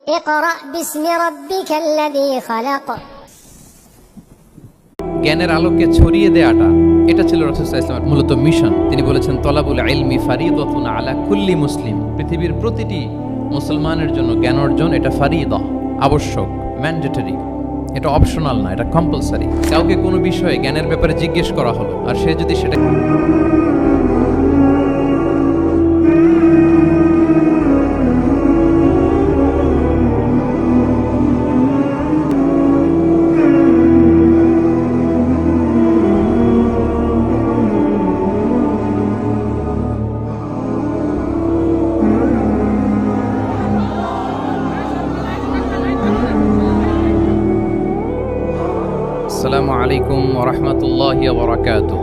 اقرأ باسم ربك الذي خلق। জ্ঞানের আলোকে ছড়িয়ে দেয়াটা, এটা ছিল রাসূল সাল্লাল্লাহু আলাইহি ওয়াসাল্লামের মূলত মিশন। তিনি বলেছেন তলাবুল ইলমি ফারিদাতুন আলা কুল্লি মুসলিম। পৃথিবীর প্রতিটি মুসলমানের জন্য জ্ঞান অর্জন এটা ফারিদা, আবশ্যক, ম্যান্ডেটরি। এটা অপশনাল না, এটা কম্পালসারি। কাউকে কোনো বিষয়ে জ্ঞানের ব্যাপারে জিজ্ঞেস করা হলো, আর সে যদি সেটা السلام عليكم ورحمة الله وبركاته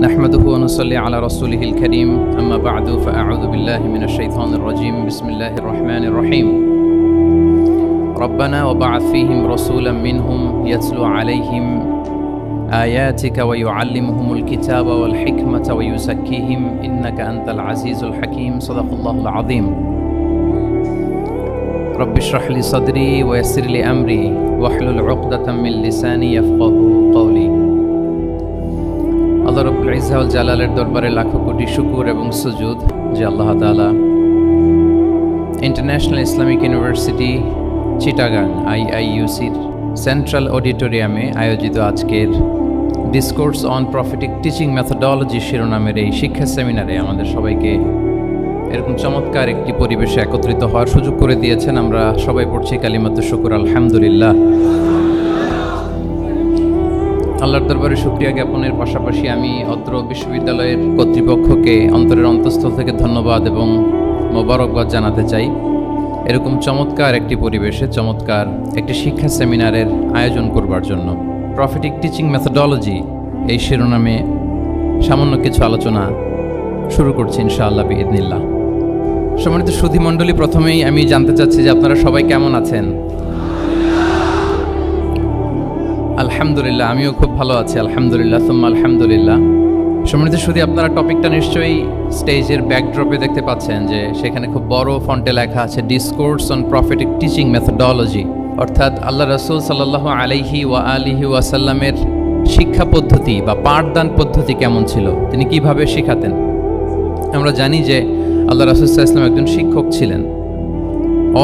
نحمده ونصلي على رسوله الكريم أما بعد فأعوذ بالله من الشيطان الرجيم بسم الله الرحمن الرحيم ربنا وبعث فيهم رسولا منهم يتلو عليهم آياتك ويعلمهم الكتاب والحكمة ويزكيهم إنك أنت العزيز الحكيم صدق الله العظيم رب اشرح لي صدري ويسر لي أمري واحلل عقدة من لساني يفقهوا قولي। আল্লাহ রাব্বুল ইজ্জা ওয়াল জালালের দরবারে লাখো কোটি শুকর এবং সুজুদ যে আল্লাহ তাআলা ইন্টারন্যাশনাল ইসলামিক ইউনিভার্সিটি চিটাগাং IIUCর সেন্ট্রাল অডিটোরিয়ামে আয়োজিত আজকের discourse on prophetic teaching methodology শিরোনামের এই শিক্ষা সেমিনারে আমাদের সবাইকে এরকম চমৎকার একটি পরিবেশে একত্রিত হওয়ার সুযোগ করে দিয়েছেন। আমরা সবাই পড়ছি কালিমাতুশ শুকর আলহামদুলিল্লাহ। আল্লাহর দরবারে শুকরিয়া জ্ঞাপনের পাশাপাশি আমি অত্র বিশ্ববিদ্যালয়ের কর্তৃপক্ষকে অন্তরের অন্তঃস্থল থেকে ধন্যবাদ এবং মোবারকবাদ জানাতে চাই। এরকম চমৎকার একটি পরিবেশে চমৎকার একটি শিক্ষা সেমিনারের আয়োজন করবার জন্য। প্রফেটিক টিচিং মেথোডোলজি এই শিরোনামে সামান্য কিছু আলোচনা শুরু করছি ইনশাআল্লাহ বিইذনিল্লাহ। সম্মানিত সুধীমণ্ডলী, প্রথমেই আমি জানতে চাচ্ছি যে আপনারা সবাই কেমন আছেন? আলহামদুলিল্লাহ, আমিও খুব ভালো আছি আলহামদুলিল্লাহ সুম্মা আলহামদুলিল্লাহ। সম্মানিত সুধী, আপনারা টপিকটা নিশ্চয়ই স্টেজের ব্যাকড্রপে দেখতে পাচ্ছেন যে সেখানে খুব বড় ফন্টে লেখা আছে discourse on prophetic teaching methodology, অর্থাৎ আল্লাহ রাসূল সাল্লাল্লাহু আলাইহি ওয়া আলিহি ওয়াসাল্লামের শিক্ষা পদ্ধতি বা পাঠদান পদ্ধতি কেমন ছিল, তিনি কিভাবে শেখাতেন। আমরা জানি যে আল্লাহ রাসূল সাল্লাল্লাহু আলাইহি ওয়াসাল্লাম একজন শিক্ষক ছিলেন,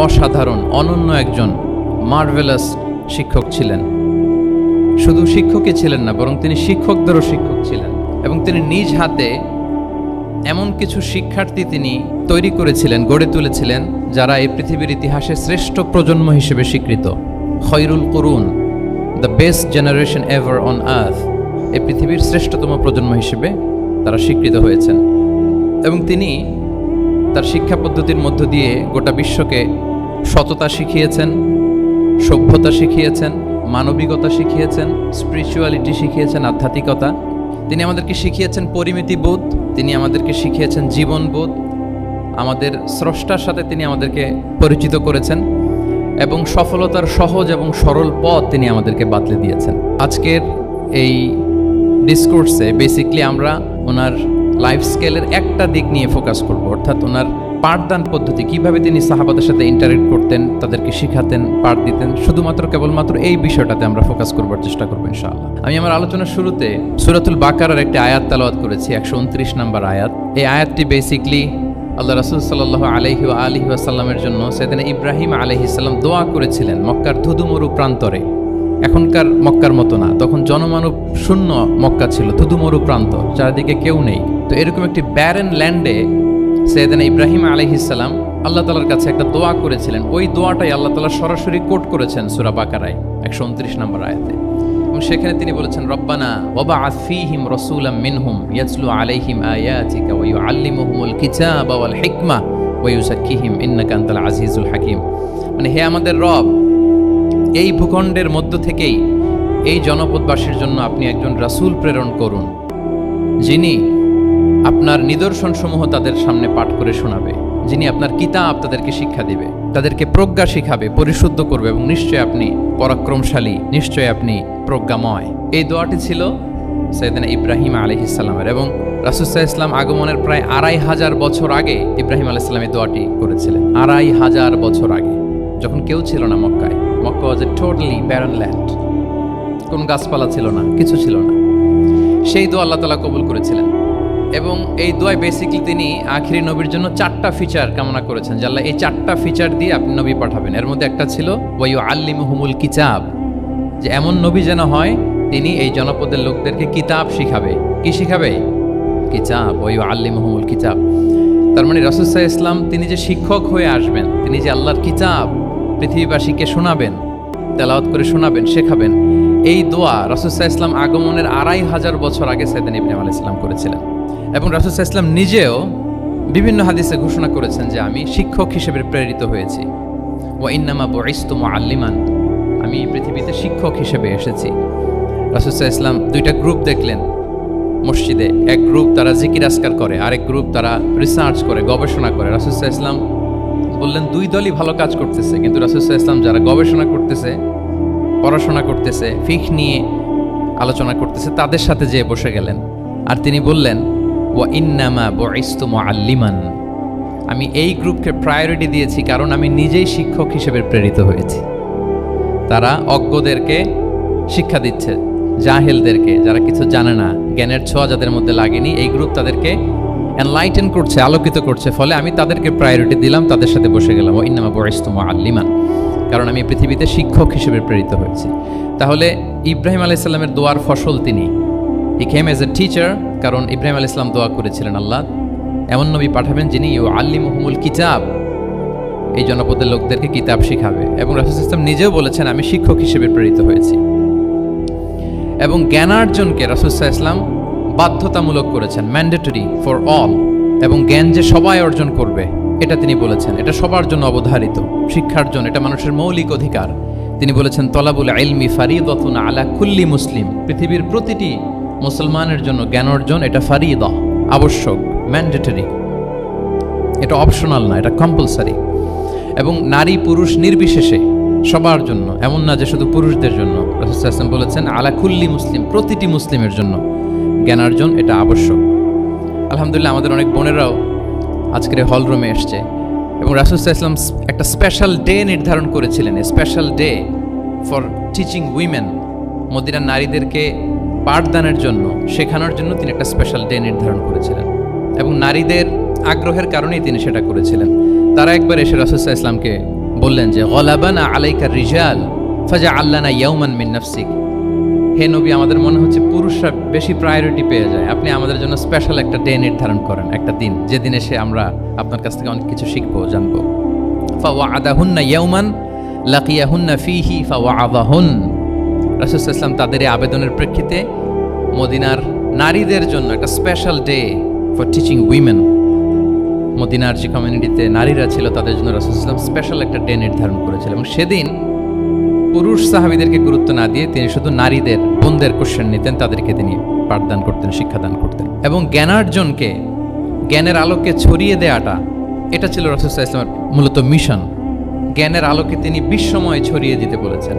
অসাধারণ অনন্য একজন মার্ভেলাস শিক্ষক ছিলেন। শুধু শিক্ষকই ছিলেন না, বরং তিনি শিক্ষকদেরও শিক্ষক ছিলেন এবং তিনি নিজ হাতে এমন কিছু শিক্ষার্থী তিনি তৈরি করেছিলেন, গড়ে তুলেছিলেন, যারা এই পৃথিবীর ইতিহাসে শ্রেষ্ঠ প্রজন্ম হিসেবে স্বীকৃত। খয়রুল কুরুন, the best generation ever on earth, এই পৃথিবীর শ্রেষ্ঠতম প্রজন্ম হিসেবে তারা স্বীকৃত হয়েছেন। এবং তিনি তার শিক্ষা পদ্ধতির মধ্য দিয়ে গোটা বিশ্বকে সততা শিখিয়েছেন, সভ্যতা শিখিয়েছেন, মানবিকতা শিখিয়েছেন, স্পিরিচুয়ালিটি শিখিয়েছেন, আধ্যাত্মিকতা। তিনি আমাদেরকে শিখিয়েছেন পরিমিতিবোধ, তিনি আমাদেরকে শিখিয়েছেন জীবনবোধ, আমাদের স্রষ্টার সাথে তিনি আমাদেরকে পরিচিত করেছেন এবং সফলতার সহজ এবং সরল পথ তিনি আমাদেরকে বাতলে দিয়েছেন। আজকের এই ডিসকোর্সে বেসিকলি আমরা ওনার লাইফ স্কেলের একটা দিক নিয়ে ফোকাস করব, অর্থাৎ ওনার পাঠদান পদ্ধতি, কিভাবে তিনি সাহাবাদের সাথে ইন্টারেক্ট করতেন, তাদেরকে শিখাতেন, পাঠ দিতেন। শুধুমাত্র কেবলমাত্র এই বিষয়টাতে আমরা ফোকাস করবার চেষ্টা করবো ইনশাআল্লাহ। আমি আমার আলোচনার শুরুতে সূরাতুল বাকারার একটি আয়াত তেলাওয়াত করেছি, 129 নম্বর আয়াত। এই আয়াতটি বেসিকলি আল্লাহ রাসূল সাল্লাল্লাহু আলাইহি ওয়া আলিহি ওয়াসাল্লামের জন্য সাইয়েদনা ইব্রাহিম আলাইহিস সালাম দোয়া করেছিলেন মক্কার ধুধুমরু প্রান্তরে। এখনকার মক্কার মতো না, তখন জনমানব শূন্য মক্কা ছিল, ধুধুমরু প্রান্ত, চারদিকে কেউ নেই। তো এরকম একটি ব্যারেন ল্যান্ডে সাইয়েদনা ইব্রাহিম আলাইহিস সালাম আল্লাহ তাআলার কাছে একটা দোয়া করেছিলেন। ওই দোয়াটাই আল্লাহ তাআলা সরাসরি কোট করেছেন সূরা বাকারায় 129 নম্বর আয়াতে। এবং সেখানে তিনি বলেছেন রব্বানা ওয়াবআথ ফীহিম রাসূলাম মিনহুম ইয়াতলু আলাইহিম আয়াতিকা ওয়া ইউআল্লিমুহুমুল কিতাবা ওয়াল হিকমা ওয়া ইউযাক্কিহিম ইন্নাকা আনতাল আজিজুল হাকীম। মানে হে আমাদের রব, এই ভূখণ্ডের মধ্য থেকেই এই জনপদবাসীর জন্য আপনি একজন রাসূল প্রেরণ করুন, যিনি আপনার নিদর্শনসমূহ তাদের সামনে পাঠ করে শোনাবে, যিনি আপনার কিতাব তাদেরকে শিক্ষা দিবে, তাদেরকে প্রজ্ঞা শিখাবে, পরিশুদ্ধ করবে, এবং নিশ্চয় আপনি পরাক্রমশালী, নিশ্চয় আপনি প্রজ্ঞাময়। এই দোয়াটি ছিল সাইয়েদনা ইব্রাহিম আলাইহিস সালামের। এবং রাসূল সাল্লাল্লাহু আলাইহি ওয়াসাল্লাম আগমনের প্রায় 2500 বছর আগে ইব্রাহিম আলাইহিস সালাম এই দোয়াটি করেছিলেন। 2500 বছর আগে, যখন কেউ ছিল না মক্কায়। মক্কা ওয়াজ এ টোটালি ব্যারন ল্যান্ড, কোনো গাছপালা ছিল না, কিছু ছিল না। সেই দোয়া আল্লাহ তাআলা কবুল করেছিলেন এবং এই দোয়ায় বেসিক্যালি তিনি আখিরি নবীর জন্য 4টা ফিচার কামনা করেছেন যে আল্লাহ এই 4টা ফিচার দিয়ে আপনি নবী পাঠাবেন। এর মধ্যে একটা ছিল ওয়া ইউআল্লিমুহুমুল কিতাব, যে এমন নবী যেন হয় তিনি এই জনপদের লোকদেরকে কিতাব শিখাবে। কি শিখাবে? কিতাব। ওয়া ইউআল্লিমুহুমুল কিতাব, তার মানে রাসূল সাল্লাল্লাহু আলাইহি ওয়াসাল্লাম তিনি যে শিক্ষক হয়ে আসবেন, তিনি যে আল্লাহর কিতাব পৃথিবীবাসীকে শোনাবেন, তেলাওয়াত করে শোনাবেন, শেখাবেন, এই দোয়া রাসূল সাল্লাল্লাহু আলাইহি ওয়াসাল্লাম আগমনের 2500 বছর আগে সাইয়েদনা ইব্রাহিম আলাইহিস সালাম করেছিলেন। এবং রাসূল সাল্লাল্লাহু আলাইহি ওয়াসাল্লাম নিজেও বিভিন্ন হাদিসে ঘোষণা করেছেন যে আমি শিক্ষক হিসেবে প্রেরিত হয়েছি। ওয়া ইন্নামা বুইসতু মুআল্লিমান, আমি পৃথিবীতে শিক্ষক হিসেবে এসেছি। রাসূল সাল্লাল্লাহু আলাইহি ওয়াসাল্লাম দুইটা গ্রুপ দেখলেন মসজিদে, এক গ্রুপ তারা জিকির আজকার করে, আরেক গ্রুপ তারা রিসার্চ করে, গবেষণা করে। রাসূল সাল্লাল্লাহু আলাইহি ওয়াসাল্লাম বললেন দুই দলই ভালো কাজ করতেছে, কিন্তু রাসূল সাল্লাল্লাহু আলাইহি ওয়াসাল্লাম যারা গবেষণা করতেছে, পড়াশোনা করতেছে, ফিকহ নিয়ে আলোচনা করতেছে, তাদের সাথে যেয়ে বসে গেলেন। আর তিনি বললেন ওয়া ইন্নামা বুইসতু মুআল্লিমান, আমি এই গ্রুপকে প্রায়োরিটি দিয়েছি কারণ আমি নিজেই শিক্ষক হিসেবে প্রেরিত হয়েছি। তারা অজ্ঞদেরকে শিক্ষা দিচ্ছে, জাহেলদেরকে, যারা কিছু জানে না, জ্ঞানের ছোঁয়া যাদের মধ্যে লাগেনি, এই গ্রুপ তাদেরকে এনলাইটেন করছে, আলোকিত করছে। ফলে আমি তাদেরকে প্রায়োরিটি দিলাম, তাদের সাথে বসে গেলাম। ওয়া ইন্নামা বুইসতু মুআল্লিমান, কারণ আমি পৃথিবীতে শিক্ষক হিসেবে প্রেরিত হয়েছি। তাহলে ইব্রাহিম আলাইহিস সালামের দোয়ার ফসল তিনি, হি কেম এজ এ টিচার, কারণ ইব্রাহিম আলাইহিস সালাম দোয়া করেছিলেন আল্লাহ এমন নবী পাঠাবেন যিনি ইউআল্লিমুহুমুল কিতাব, এই জনপদের লোকদেরকে কিতাব শিখাবে। এবং রাসূল সাল্লাল্লাহু আলাইহি ওয়াসাল্লাম নিজেও বলেছেন আমি শিক্ষক হিসেবে প্রেরিত হয়েছি। এবং জ্ঞানার্জনকে রাসূল সাল্লাল্লাহু আলাইহি ওয়াসাল্লাম বাধ্যতামূলক করেছেন, ম্যান্ডেটরি ফর অল। এবং জ্ঞান যে সবাই অর্জন করবে এটা তিনি বলেছেন, এটা সবার জন্য অবধারিত, শিক্ষার জন্য, এটা মানুষের মৌলিক অধিকার। তিনি বলেছেন তলাবুল ইলমি ফারিদাতুন আলা কুল্লি মুসলিম, পৃথিবীর প্রতিটি মুসলমানের জন্য জ্ঞান অর্জন এটা ফারিদা, আবশ্যক, ম্যান্ডেটরি, এটা অপশনাল না, এটা কম্পালসারি। এবং নারী পুরুষ নির্বিশেষে সবার জন্য, এমন না যে শুধু পুরুষদের জন্য। রাসূল সাল্লাল্লাহু আলাইহি ওয়াসাল্লাম বলেছেন আলা কুল্লি মুসলিম, প্রতিটি মুসলিমের জন্য জ্ঞানার্জন এটা আবশ্যক। আলহামদুলিল্লাহ আমাদের অনেক বোনেরাও আজকের হল রুমে এসছে এবং রাসূল সাল্লাল্লাহু আলাইহি ওয়াসাল্লাম একটা স্পেশাল ডে নির্ধারণ করেছিলেন, special day for teaching women, মদিনার নারীদেরকে পাঠদানের জন্য, শেখানোর জন্য তিনি একটা স্পেশাল ডে নির্ধারণ করেছিলেন এবং নারীদের আগ্রহের কারণেই তিনি সেটা করেছিলেন। তারা একবার এসে রাসূল সাল্লাল্লাহু আলাইহি ওয়াসাল্লামকে বললেন যে গলাবানা আলাইকা রিজাল ফাজআলনা ইয়াওমান মিন নাফসিক, হে নবী আমাদের মনে হচ্ছে পুরুষরা বেশি প্রায়োরিটি পেয়ে যায়, আপনি আমাদের জন্য স্পেশাল একটা ডে নির্ধারণ করেন, একটা দিন যেদিন এসে আমরা আপনার কাছ থেকে অনেক কিছু শিখবো, জানবো। ফাওয়াআদাহুন্না ইয়াওমান লাকিয়াহুন্না ফীহি ফাওয়াআযাহুন, রাসূল সাল্লাল্লাহু আলাইহি ওয়াসাল্লাম তাদের এই আবেদনের প্রেক্ষিতে মদিনার নারীদের জন্য একটা special day for teaching women, মদিনার যে কমিউনিটিতে নারীরা ছিল তাদের জন্য রাসূল সাল্লাল্লাহু আলাইহি ওয়াসাল্লাম স্পেশাল একটা ডে নির্ধারণ করেছিলেন। এবং সেদিন পুরুষ সাহাবীদেরকে গুরুত্ব না দিয়ে তিনি শুধু নারীদের, বোনদের কোশ্চেন নিতেন, তাদেরকে তিনি পাঠদান করতেন, শিক্ষাদান করতেন। এবং জ্ঞানার্জনকে, জ্ঞানের আলোকে ছড়িয়ে দেওয়াটা, এটা ছিল রাসূল সাল্লাল্লাহু আলাইহি ওয়াসাল্লামের মূলত মিশন। জ্ঞানের আলোকে তিনি বিশ্বময় ছড়িয়ে দিতে বলেছেন।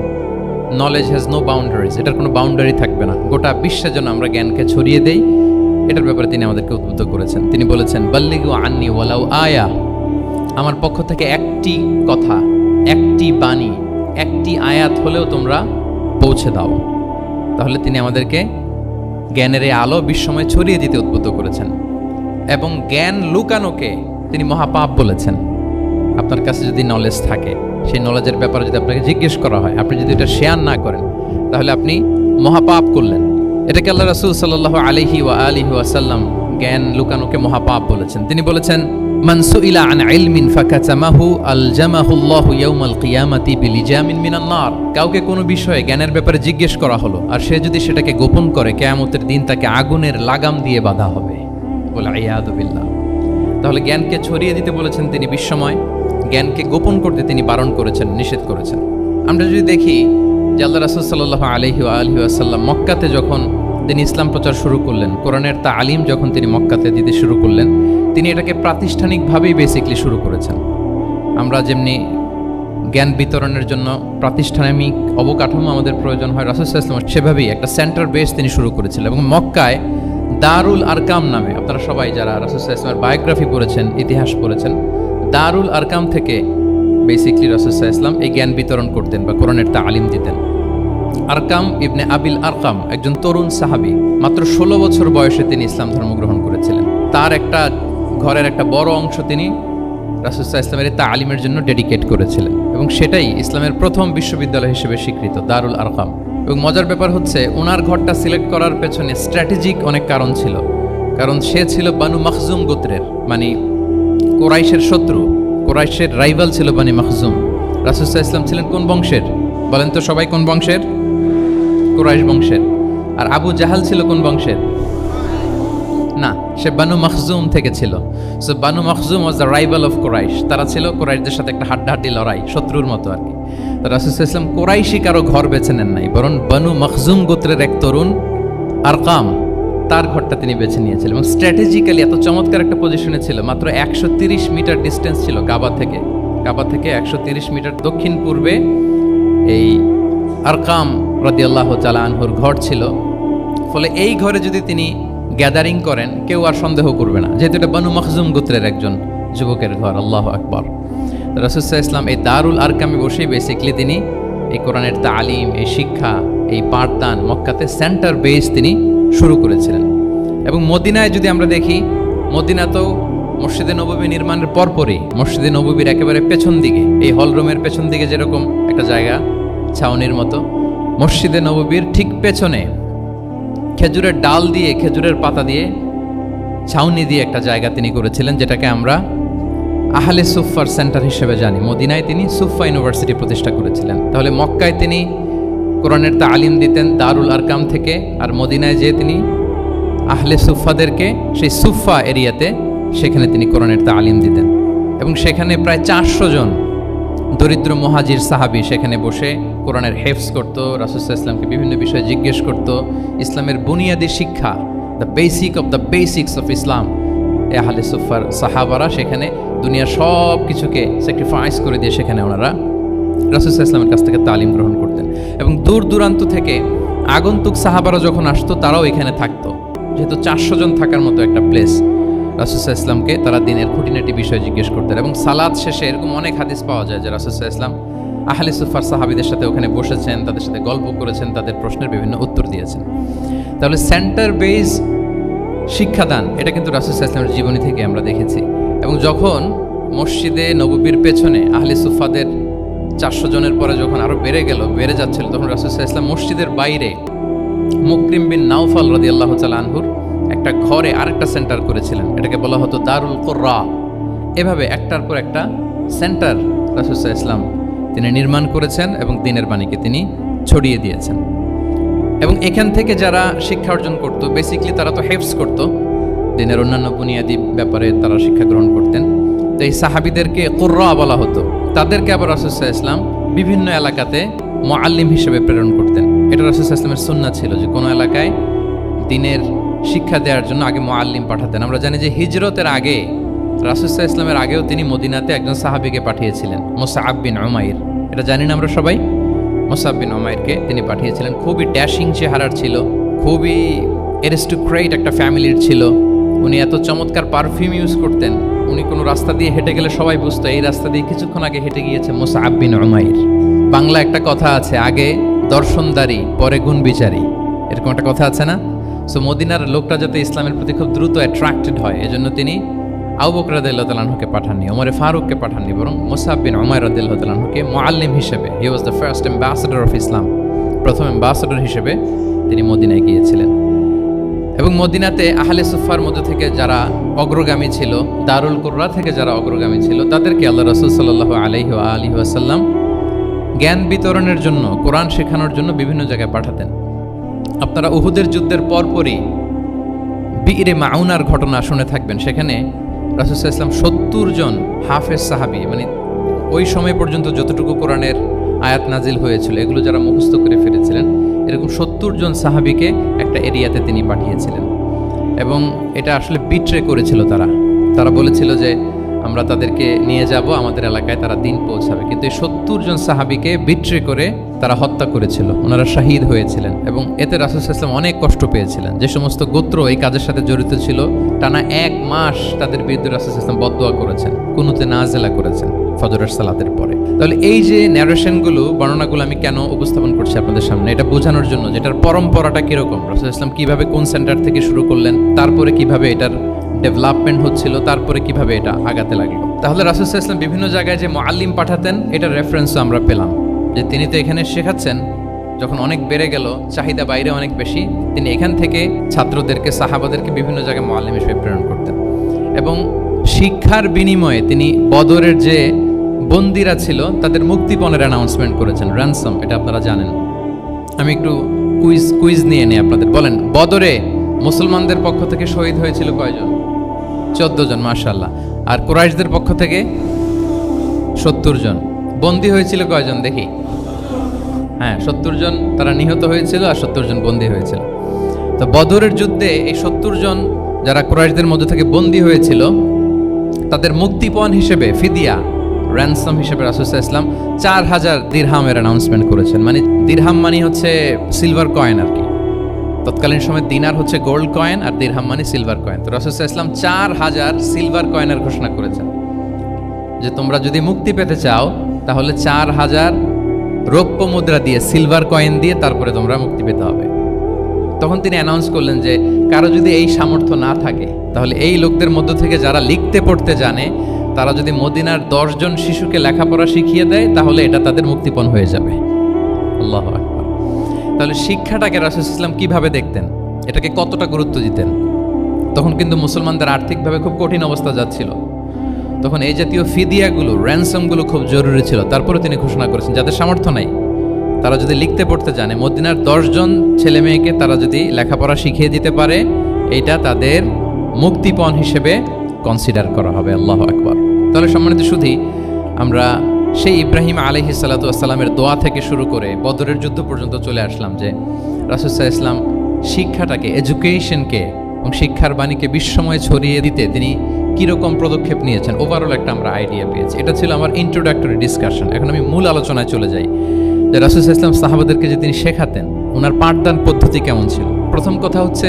নলেজ হ্যাজ নো বাউন্ডারিজ, এটার কোনো বাউন্ডারি থাকবে না, গোটা বিশ্বের জন্য আমরা জ্ঞানকে ছড়িয়ে দেই, এটার ব্যাপারে তিনি আমাদেরকে উদ্বুদ্ধ করেছেন। তিনি বলেছেন বাল্লিগু আন্নি ওয়ালাউ আয়া, আমার পক্ষ থেকে একটি কথা, একটি বাণী, একটি আয়াত হলেও তোমরা পৌঁছে দাও। তাহলে তিনি আমাদেরকে জ্ঞানের এই আলো বিশ্বময় ছড়িয়ে দিতে উদ্বুদ্ধ করেছেন। এবং জ্ঞান লুকানোকে তিনি মহাপাপ বলেছেন। আপনার কাছে যদি নলেজ থাকে, সেই নলেজের ব্যাপারে যদি আপনাকে জিজ্ঞেস করা হয়, আপনি যদি এটা শেয়ার না করেন, তাহলে আপনি মহাপাপ করলেন। এটাকে আল্লাহ রাসূল সাল্লাল্লাহু আলাইহি ওয়া আলিহি ওয়াসাল্লাম জ্ঞান লুকানোকে মহাপাপ বলেছেন। তিনি বলেছেন মান সুইলা আন ইলমিন ফাকাতামাহু আলজামাহুল্লাহু ইয়াউমাল কিয়ামাতি বিলিজামিন মিনান নার, কাউকে কোনো বিষয়ে জ্ঞানের ব্যাপারে জিজ্ঞেস করা হলো আর সে যদি সেটাকে গোপন করে, কিয়ামতের দিন তাকে আগুনের লাগাম দিয়ে বাঁধা হবে, বলে ইয়াদু বিল্লাহ। তাহলে জ্ঞানকে ছড়িয়ে দিতে বলেছেন তিনি বিশ্বময়, জ্ঞানকে গোপন করতে তিনি বারণ করেছেন, নিষেধ করেছেন। আমরা যদি দেখি যে আল্লাহ রাসূল সাল্লাল্লাহু আলাইহি ওয়া আলিহি ওয়াসাল্লাম মক্কাতে যখন তিনি ইসলাম প্রচার শুরু করলেন, কোরআনের তালিম যখন তিনি মক্কাতে দিতে শুরু করলেন, তিনি এটাকে প্রাতিষ্ঠানিকভাবেই বেসিকলি শুরু করেছেন। আমরা যেমনি জ্ঞান বিতরণের জন্য প্রাতিষ্ঠানিক অবকাঠামো আমাদের প্রয়োজন হয়, রাসূল সাল্লাল্লাহু আলাইহি ওয়াসাল্লাম সেভাবেই একটা সেন্টার বেস তিনি শুরু করেছিলেন। এবং মক্কায় দারুল আরকাম নামে, আপনারা সবাই যারা রাসূল সাল্লাল্লাহু আলাইহি ওয়াসাল্লামের বায়োগ্রাফি পড়েছেন, ইতিহাস পড়েছেন, দারুল আরকাম থেকে বেসিকলি রাসূল সাল্লাল্লাহু আলাইহি ওয়াসাল্লাম এই জ্ঞান বিতরণ করতেন বা কোরআনের তালিম দিতেন। আরকাম ইবনে আবিল আরকাম একজন তরুণ সাহাবী, মাত্র 16 বছর বয়সে তিনি ইসলাম ধর্ম গ্রহণ করেছিলেন। তার একটা ঘরের একটা বড় অংশ তিনি রাসূল সাল্লাল্লাহু আলাইহি ওয়াসাল্লামের তালিমের জন্য ডেডিকেট করেছিলেন এবং সেটাই ইসলামের প্রথম বিশ্ববিদ্যালয় হিসেবে স্বীকৃত, দারুল আরকাম। এবং মজার ব্যাপার হচ্ছে ওনার ঘরটা সিলেক্ট করার পেছনে স্ট্র্যাটেজিক অনেক কারণ ছিল। কারণ সে ছিল বানু মাখজুম গোত্রের, মানে কোরাইশের শত্রু, কোরাইশের রাইভাল ছিল বানি মাখজুম। রাসূল সাল্লাল্লাহু আলাইহি ওয়াসাল্লাম ছিলেন কোন বংশের বলেন তো সবাই? কোন বংশের? কোরাইশ বংশের। আর আবু জাহাল ছিল কোন বংশের? না, সে বানু মাখজুম থেকে ছিল। So Banu Makhzum was the rival of Quraish. তারা ছিল কোরাইশদের সাথে একটা হাড্ডাহাড্ডি লড়াই, শত্রুর মতো আর কি। তো রাসূল সাল্লাল্লাহু আলাইহি ওয়াসাল্লাম কোরাইশি কারো ঘর বেছে নেন নাই, বরং বানু মাখজুম গোত্রের এক তরুণ আরকাম, তার ঘরটা তিনি বেছে নিয়েছিলেন এবং স্ট্র্যাটেজিক্যালি এত চমৎকার একটা পজিশনে ছিল। মাত্র 130 মিটার ডিস্টেন্স ছিল কাবা থেকে। কাবা থেকে 130 মিটার দক্ষিণ পূর্বে এই আরকাম রাদিয়াল্লাহু তাআলা আনহুর ঘর ছিল। ফলে এই ঘরে যদি তিনি গ্যাদারিং করেন কেউ আর সন্দেহ করবে না, যেহেতু এটা বানু মাখজুম গোত্রের একজন যুবকের ঘর। আল্লাহু আকবার। রাসূল সাল্লাল্লাহু আলাইহি ওয়াসাল্লাম এই দারুল আরকামে বসেই বেসিক্যালি তিনি এই কোরআনের তালিম, এই শিক্ষা, এই পাঠদান মক্কাতে সেন্টার বেস তিনি শুরু করেছিলেন। এবং মদিনায় যদি আমরা দেখি, মদিনা তো মসজিদে নববী নির্মাণের পরপরই মসজিদে নববীর একেবারে পেছন দিকে, এই হলরুমের পেছন দিকে যেরকম একটা জায়গা ছাউনির মতো, মসজিদে নববীর ঠিক পেছনে খেজুরের ডাল দিয়ে, খেজুরের পাতা দিয়ে ছাউনি দিয়ে একটা জায়গা তিনি করেছিলেন, যেটাকে আমরা আহলে সুফার সেন্টার হিসেবে জানি। মদিনায় তিনি সুফা ইউনিভার্সিটি প্রতিষ্ঠা করেছিলেন। তাহলে মক্কায় তিনি কোরআনের তালিম দিতেন দারুল আরকাম থেকে, আর মদিনায় যেয়ে তিনি আহলে সুফাদেরকে সেই সুফা এরিয়াতে সেখানে তিনি কোরআনের তালিম দিতেন। এবং সেখানে প্রায় 400 জন দরিদ্র মুহাজির সাহাবী সেখানে বসে কোরআনের হেফজ করত, রাসূল সাল্লাল্লাহু আলাইহি ওয়াসাল্লামকে বিভিন্ন বিষয়ে জিজ্ঞেস করত। ইসলামের বুনিয়াদি শিক্ষা, the basic of the basics of Islam, আহলে সুফার সাহাবারা সেখানে দুনিয়ার সব কিছুকে স্যাক্রিফাইস করে দিয়ে সেখানে ওনারা রাসূল সাল্লাল্লাহু আলাইহি ওয়াসাল্লামের কাছ থেকে তালিম গ্রহণ করতেন। এবং দূর দূরান্ত থেকে আগন্তুক সাহাবারা যখন আসতো তারাও এখানে থাকতো, যেহেতু 400 জন থাকার মতো একটা প্লেস। রাসূল সাল্লাল্লাহু আলাইহি ওয়াসাল্লামকে তারা দিনের খুঁটিনাটি বিষয় জিজ্ঞেস করতেন। এবং সালাত শেষে এরকম অনেক হাদিস পাওয়া যায় যে রাসূল সাল্লাল্লাহু আলাইহি ওয়াসাল্লাম আহলে সুফার সাহাবীদের সাথে ওখানে বসেছেন, তাদের সাথে গল্প করেছেন, তাদের প্রশ্নের বিভিন্ন উত্তর দিয়েছেন। তাহলে সেন্টার বেস শিক্ষাদান এটা কিন্তু রাসূল সাল্লাল্লাহু আলাইহি ওয়াসাল্লামের জীবনী থেকে আমরা দেখেছি। এবং যখন মসজিদে নববীর পেছনে আহলে সুফাদের 400 জনের পরে যখন আরো বেড়ে যাচ্ছিল, তখন রাসূল সাল্লাল্লাহু আলাইহি ওয়াসাল্লাম মসজিদের বাইরে মুকরিম বিন নাওফাল রাদিয়াল্লাহু তাআলা আনহুর একটা ঘরে আরেকটা সেন্টার করেছিলেন, এটাকে বলা হতো দারুল কুররা। এভাবে একটার পর একটা সেন্টার রাসূল সাল্লাল্লাহু আলাইহি ওয়াসাল্লাম তিনি নির্মাণ করেছেন এবং দ্বীনের বাণীকে তিনি ছড়িয়ে দিয়েছেন। এবং এখান থেকে যারা শিক্ষা অর্জন করত, বেসিক্যালি তারা তো হেফজ করত, দ্বীনের অন্যান্য বুনিয়াদি ব্যাপারে তারা শিক্ষা গ্রহণ করতেন। তো এই সাহাবীদেরকে কুররা বলা হতো। তাদেরকে আবার রাসূল সাল্লাল্লাহু আলাইহি ওয়াসাল্লাম বিভিন্ন এলাকাতে মুআল্লিম হিসেবে প্রেরণ করতেন। এটা রাসূল সাল্লাল্লাহু আলাইহি ওয়াসাল্লামের সুন্নাহ ছিল যে কোনো এলাকায় দ্বীনের শিক্ষা দেওয়ার জন্য আগে মুআল্লিম পাঠাতেন। আমরা জানি যে হিজরতের আগে রাসূল সাল্লাল্লাহু আলাইহি ওয়াসাল্লামের আগেও তিনি মদিনাতে একজন সাহাবীকে পাঠিয়েছিলেন, মুসআব বিন উমাইর। এটা জানি না আমরা সবাই? মুসআব বিন উমাইরকে তিনি পাঠিয়েছিলেন। খুবই ড্যাশিং চেহারার ছিল, খুবই অ্যারিস্টোক্রেট একটা ফ্যামিলির ছিল। উনি এত চমৎকার পারফিউম ইউজ করতেন, উনি কোনো রাস্তা দিয়ে হেঁটে গেলে সবাই বুঝতো এই রাস্তা দিয়ে কিছুক্ষণ আগে হেঁটে গিয়েছে মুসআব বিন উমাইর। বাংলা একটা কথা আছে, আগে দর্শনদারি পরে গুণ বিচারী, এরকম একটা কথা আছে না? সো মদিনার লোকটা যাতে ইসলামের প্রতি খুব দ্রুত অ্যাট্রাক্টেড হয়, এজন্য তিনি আবু বকর রাদিয়াল্লাহু তাআলা আনহুকে পাঠাননি, ওমর ফারুককে পাঠাননি, বরং মুসআব বিন উমাইর রাদিয়াল্লাহু তাআলা আনহুকে মুআল্লিম হিসেবে, he was the first ambassador of Islam, প্রথম অ্যাম্বাসেডর হিসেবে তিনি মদিনায় গিয়েছিলেন। এবং মদিনাতে আহলে সুফার মধ্যে থেকে যারা অগ্রগামী ছিল, দারুল কুররা থেকে যারা অগ্রগামী ছিল, তাদেরকে আল্লাহ রাসূল সাল্লাল্লাহু আলাইহি ওয়া আলিহি ওয়াসাল্লাম জ্ঞান বিতরণের জন্য, কোরআন শেখানোর জন্য বিভিন্ন জায়গায় পাঠাতেন। আপনারা উহুদের যুদ্ধের পরপরই বিইরে মাউনার ঘটনা শুনে থাকবেন। সেখানে রাসূল সাল্লাল্লাহু আলাইহি ওয়াসাল্লাম 70 জন হাফেজ সাহাবী, মানে ওই সময় পর্যন্ত যতটুকু কোরআনের আয়াত নাজিল হয়েছিল এগুলো যারা মুখস্থ করে ফিরেছিলেন, এরকম 70 জন সাহাবীকে একটা এরিয়াতে তিনি পাঠিয়েছিলেন। এবং এটা আসলে বিট্রে করেছিল, তারা বলেছিল যে আমরা তাদেরকে নিয়ে যাব আমাদের এলাকায়, তারা দিন পৌঁছাবে। কিন্তু এই 70 জন সাহাবীকে বিট্রে করে তারা হত্যা করেছিল, ওনারা শহীদ হয়েছিলেন এবং এতে রাসূল সাল্লাল্লাহু আলাইহি ওয়াসাল্লাম অনেক কষ্ট পেয়েছিলেন। যে সমস্ত গোত্র এই কাজের সাথে জড়িত ছিল টানা 1 মাস তাদের বিরুদ্ধে রাসূল সাল্লাল্লাহু আলাইহি ওয়াসাল্লাম বদদুয়া করেছেন, কুনুতে নাজিলা করেছেন ফজরের সালাতের পরে। তাহলে এই যে ন্যারেশনগুলো, বর্ণনাগুলো আমি কেন উপস্থাপন করছি আপনাদের সামনে, এটা বোঝানোর জন্য যেটার পরম্পরাটা কিরকম, রাসূল সাল্লাল্লাহু আলাইহি ওয়াসাল্লাম কিভাবে কোন সেন্টার থেকে শুরু করলেন, তারপরে কিভাবে এটার ডেভেলপমেন্ট হচ্ছিল, তারপরে কিভাবে এটা আগাতে লাগলো। তাহলে রাসূল সাল্লাল্লাহু আলাইহি ওয়াসাল্লাম বিভিন্ন জায়গায় যে মুআল্লিম পাঠাতেন, এটার রেফারেন্সও আমরা পেলাম যে তিনি তো এখানে শেখাচ্ছেন, যখন অনেক বেড়ে গেল, চাহিদা বাইরে অনেক বেশি, তিনি এখান থেকে ছাত্রদেরকে, সাহাবাদেরকে বিভিন্ন জায়গায় মুআল্লিম হিসেবে প্রেরণ করতেন। এবং শিক্ষার বিনিময়ে তিনি বদরের যে বন্দীরা ছিল তাদের মুক্তিপণের অ্যানাউন্সমেন্ট করেছেন, র্যানসম, এটা আপনারা জানেন। আমি একটু কুইজ নিয়ে নিই আপনাদের। বলেন, বদরে মুসলমানদের পক্ষ থেকে শহীদ হয়েছিল কয়জন? 14 জন, মাশাআল্লাহ। আর কুরাইশদের পক্ষ থেকে 70 জন। বন্দী হয়েছিল কয়জন দেখি? হ্যাঁ, 70 জন তারা নিহত হয়েছিল আর 70 জন বন্দী হয়েছিল। তো বদরের যুদ্ধে এই 70 জন যারা কুরাইশদের মধ্যে থেকে বন্দী হয়েছিল তাদের মুক্তিপণ হিসেবে ফিদিয়া, র্যানসম হিসেবে রাসূল সাল্লাল্লাহু আলাইহি ওয়াসাল্লাম 4000 দিরহামের অ্যানাউন্সমেন্ট করেছেন। মানে দিরহাম মানে হচ্ছে সিলভার কয়েন আর কি। তৎকালীন সময় দিনার হচ্ছে গোল্ড কয়েন আর দিরহাম মানে সিলভার কয়েন। তো রাসূল সাল্লাল্লাহু আলাইহি ওয়াসাল্লাম 4000 সিলভার কয়েনের ঘোষণা করেছেন যে তোমরা যদি মুক্তি পেতে চাও তাহলে 4000 রৌপ্য মুদ্রা দিয়ে, সিলভার কয়েন দিয়ে তারপরে তোমরা মুক্তি পেতে হবে। তখন তিনি অ্যানাউন্স করলেন যে কারো যদি এই সামর্থ্য না থাকে তাহলে এই লোকদের মধ্য থেকে যারা লিখতে পড়তে জানে তারা যদি মদিনার 10 জন শিশুকে লেখাপড়া শিখিয়ে দেয় তাহলে এটা তাদের মুক্তিপণ হয়ে যাবে। আল্লাহু আকবার। তাহলে শিক্ষাটাকে রাসূল সাল্লাল্লাহু আলাইহি ওয়াসাল্লাম কিভাবে দেখতেন, এটাকে কতটা গুরুত্ব দিতেন। তখন কিন্তু মুসলমানদের আর্থিকভাবে খুব কঠিন অবস্থা যাচ্ছিল। তখন এই জাতীয় ফিদিয়াগুলো, র্যানসমগুলো খুব জরুরি ছিল। তারপরে তিনি ঘোষণা করেছেন যাদের সামর্থ্য নাই তারা যদি লিখতে পড়তে জানে, মদিনার 10 জন ছেলে মেয়েকে তারা যদি লেখাপড়া শিখিয়ে দিতে পারে, এইটা তাদের মুক্তিপণ হিসেবে কনসিডার করা হবে। আল্লাহু আকবার। তাহলে সম্মানিত সুধী, আমরা সেই ইব্রাহিম আলাইহিস সালাতু ওয়াস সালামের দোয়া থেকে শুরু করে বদরের যুদ্ধ পর্যন্ত চলে আসলাম যে রাসূল সাল্লাল্লাহু আলাইহি ওয়াসাল্লাম শিক্ষাটাকে, এডুকেশনকে এবং শিক্ষার বাণীকে বিশ্বময় ছড়িয়ে দিতে তিনি কীরকম পদক্ষেপ নিয়েছেন, ওভারঅল একটা আমরা আইডিয়া পেয়েছি। এটা ছিল আমার ইন্ট্রোডাক্টরি ডিসকাশন। এখন আমি মূল আলোচনায় চলে যাই যে রাসূল সাল্লাল্লাহু আলাইহি ওয়াসাল্লাম সাহাবাদেরকে যে তিনি শেখাতেন, ওনার পাঠদান পদ্ধতি কেমন ছিল। প্রথম কথা হচ্ছে